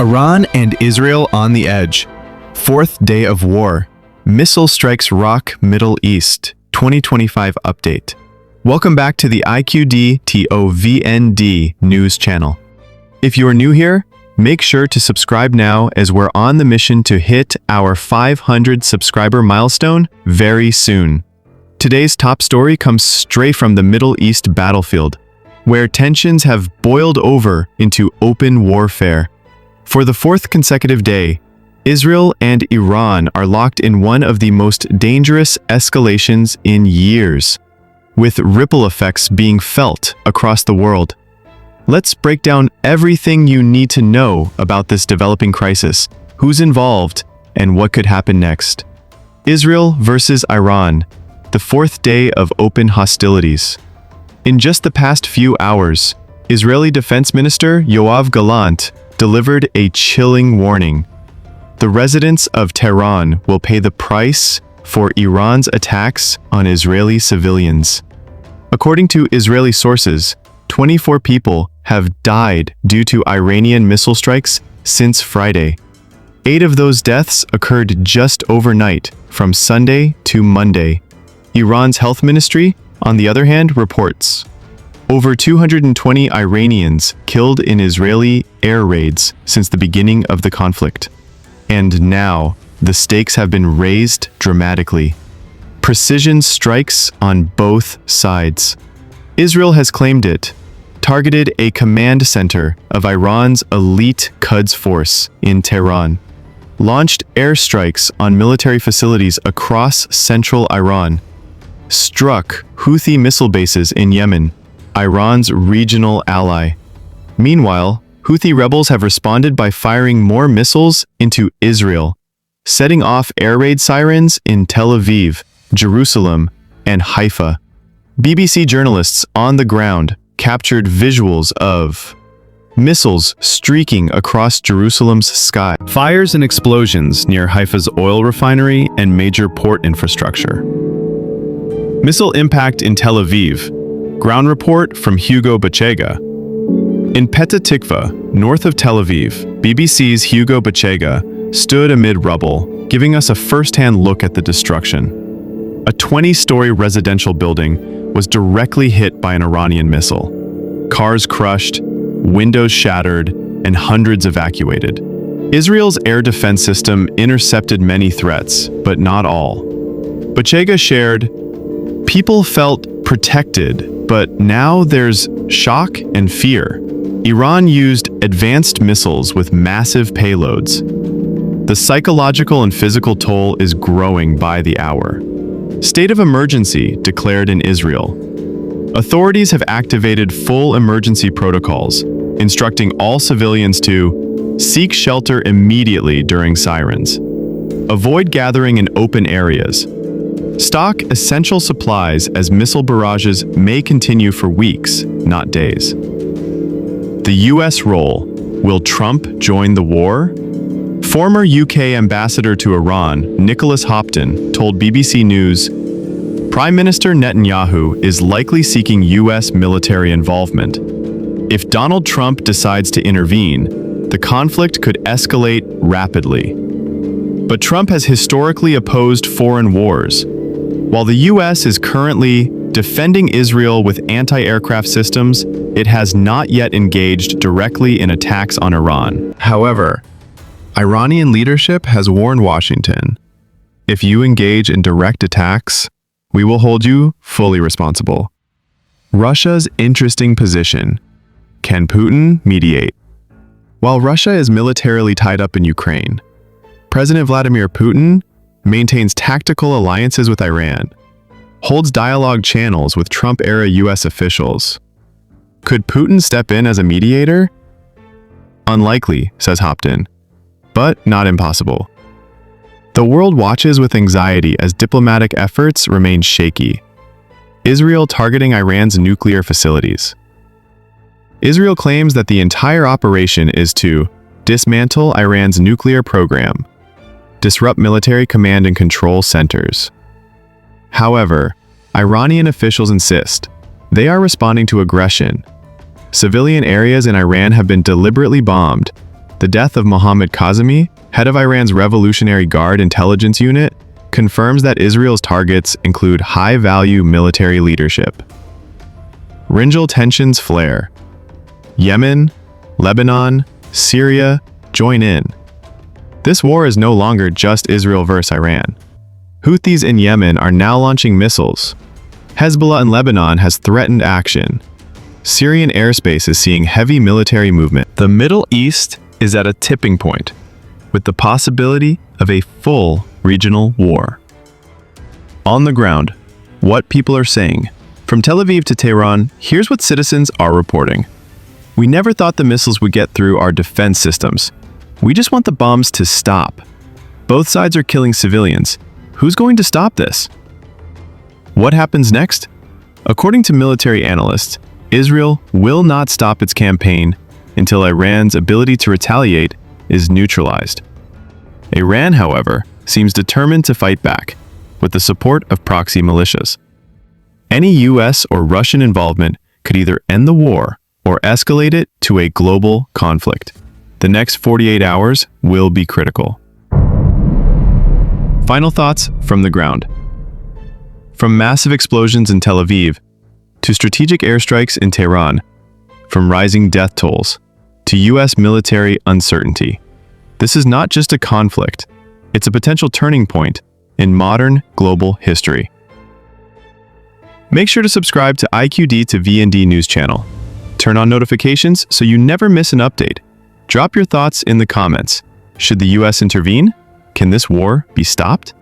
Iran and Israel on the edge. Fourth day of war. Missile strikes rock Middle East. 2025 update. Welcome back to the IQD-TOVND news channel. If you are new here, make sure to subscribe now as we're on the mission to hit our 500 subscriber milestone very soon. Today's top story comes straight from the Middle East battlefield, where tensions have boiled over into open warfare. For the fourth consecutive day, Israel and Iran are locked in one of the most dangerous escalations in years, with ripple effects being felt across the world. Let's break down everything you need to know about this developing crisis, who's involved, and what could happen next. Israel versus Iran, the fourth day of open hostilities. In just the past few hours, Israeli Defense Minister Yoav Gallant delivered a chilling warning. The residents of Tehran will pay the price for Iran's attacks on Israeli civilians. According to Israeli sources, 24 people have died due to Iranian missile strikes since Friday. 8 of those deaths occurred just overnight, from Sunday to Monday. Iran's health ministry, on the other hand, reports over 220 Iranians killed in Israeli air raids since the beginning of the conflict. And now, the stakes have been raised dramatically. Precision strikes on both sides. Israel has claimed it, targeted a command center of Iran's elite Quds force in Tehran, launched airstrikes on military facilities across central Iran, struck Houthi missile bases in Yemen, Iran's regional ally. Meanwhile, Houthi rebels have responded by firing more missiles into Israel, setting off air raid sirens in Tel Aviv, Jerusalem, and Haifa. BBC journalists on the ground captured visuals of missiles streaking across Jerusalem's sky. Fires and explosions near Haifa's oil refinery and major port infrastructure. Missile impact in Tel Aviv. Ground report from Hugo Bachega. In Petah Tikva, north of Tel Aviv, BBC's Hugo Bachega stood amid rubble, giving us a first-hand look at the destruction. A 20-story residential building was directly hit by an Iranian missile. Cars crushed, windows shattered, and hundreds evacuated. Israel's air defense system intercepted many threats, but not all. Bachega shared, "People felt protected, but now there's shock and fear." Iran used advanced missiles with massive payloads. The psychological and physical toll is growing by the hour. State of emergency declared in Israel. Authorities have activated full emergency protocols, instructing all civilians to seek shelter immediately during sirens, avoid gathering in open areas, stock essential supplies as missile barrages may continue for weeks, not days. The U.S. role. Will Trump join the war? Former UK ambassador to Iran, Nicholas Hopton, told BBC News, Prime Minister Netanyahu is likely seeking U.S. military involvement. If Donald Trump decides to intervene, the conflict could escalate rapidly. But Trump has historically opposed foreign wars. While the U.S. is currently defending Israel with anti-aircraft systems, it has not yet engaged directly in attacks on Iran. However, Iranian leadership has warned Washington, if you engage in direct attacks, we will hold you fully responsible. Russia's interesting position. Can Putin mediate? While Russia is militarily tied up in Ukraine, President Vladimir Putin maintains tactical alliances with Iran, holds dialogue channels with Trump-era U.S. officials. Could Putin step in as a mediator? Unlikely, says Hopton, but not impossible. The world watches with anxiety as diplomatic efforts remain shaky. Israel targeting Iran's nuclear facilities. Israel claims that the entire operation is to dismantle Iran's nuclear program, disrupt military command and control centers. However, Iranian officials insist they are responding to aggression. Civilian areas in Iran have been deliberately bombed, The death of Mohammad Kazemi, head of Iran's Revolutionary Guard intelligence unit, confirms that Israel's targets include high-value military leadership. Regional tensions flare. Yemen, Lebanon, Syria join in. This war is no longer just Israel versus Iran. Houthis in Yemen are now launching missiles. Hezbollah in Lebanon has threatened action. Syrian airspace is seeing heavy military movement. The Middle East is at a tipping point, with the possibility of a full regional war. On the ground, what people are saying. From Tel Aviv to Tehran, here's what citizens are reporting. We never thought the missiles would get through our defense systems. We just want the bombs to stop. Both sides are killing civilians. Who's going to stop this? What happens next? According to military analysts, Israel will not stop its campaign until Iran's ability to retaliate is neutralized. Iran, however, seems determined to fight back, with the support of proxy militias. Any US or Russian involvement could either end the war or escalate it to a global conflict. The next 48 hours will be critical. Final thoughts from the ground. From massive explosions in Tel Aviv to strategic airstrikes in Tehran, from rising death tolls to US military uncertainty, this is not just a conflict, it's a potential turning point in modern global history. Make sure to subscribe to IQD to VND News Channel. Turn on notifications so you never miss an update. Drop your thoughts in the comments. Should the US intervene? Can this war be stopped?